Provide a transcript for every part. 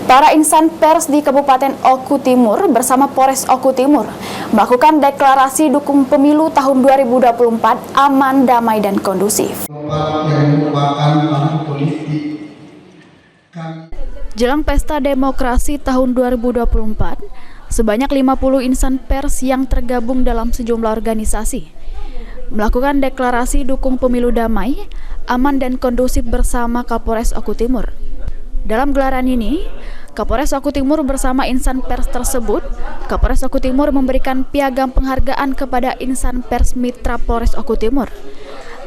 Para insan pers di Kabupaten Oku Timur bersama Polres Oku Timur melakukan deklarasi dukung pemilu tahun 2024 aman, damai, dan kondusif. Jelang Pesta Demokrasi tahun 2024, sebanyak 50 insan pers yang tergabung dalam sejumlah organisasi melakukan deklarasi dukung pemilu damai, aman, dan kondusif bersama Kapolres Oku Timur. Dalam gelaran ini, Kapolres Oku Timur bersama insan pers tersebut, Kapolres Oku Timur memberikan piagam penghargaan kepada insan pers mitra Polres Oku Timur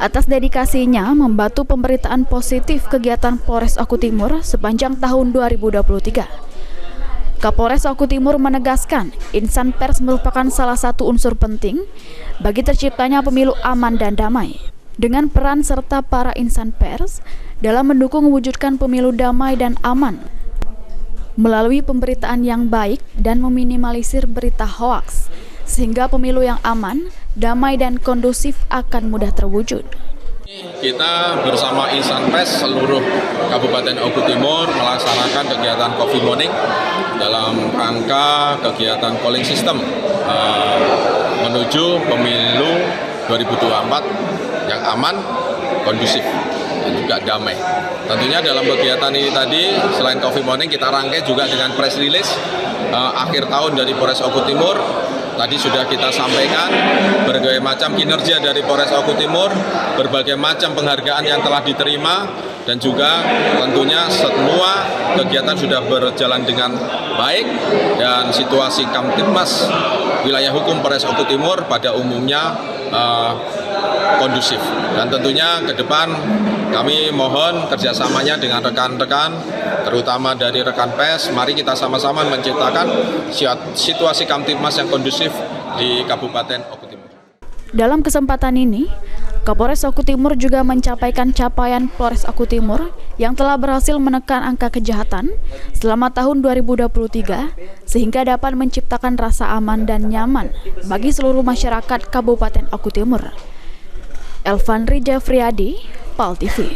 atas dedikasinya membantu pemberitaan positif kegiatan Polres Oku Timur sepanjang tahun 2023. Kapolres Oku Timur menegaskan, insan pers merupakan salah satu unsur penting bagi terciptanya pemilu aman dan damai. Dengan peran serta para insan pers dalam mendukung mewujudkan pemilu damai dan aman melalui pemberitaan yang baik dan meminimalisir berita hoaks, sehingga pemilu yang aman, damai, dan kondusif akan mudah terwujud. Kita bersama insan pers seluruh Kabupaten Oku Timur melaksanakan kegiatan Coffee Morning dalam rangka kegiatan polling system menuju pemilu 2024 yang aman, kondusif, dan juga damai. Tentunya dalam kegiatan ini tadi, selain Coffee Morning, kita rangkai juga dengan press release akhir tahun dari Polres Oku Timur. Tadi sudah kita sampaikan berbagai macam kinerja dari Polres Oku Timur, berbagai macam penghargaan yang telah diterima, dan juga tentunya semua kegiatan sudah berjalan dengan baik dan situasi Kamtibmas wilayah hukum Polres Oku Timur pada umumnya kondusif. Dan tentunya ke depan kami mohon kerjasamanya dengan rekan-rekan, terutama dari rekan pers. Mari kita sama-sama menciptakan situasi Kamtibmas yang kondusif di Kabupaten Oku Timur. Dalam kesempatan ini, Kapolres Oku Timur juga mencapaikan capaian Polres Oku Timur yang telah berhasil menekan angka kejahatan selama tahun 2023 sehingga dapat menciptakan rasa aman dan nyaman bagi seluruh masyarakat Kabupaten Oku Timur. Elvan Rijafriadi, PAL TV.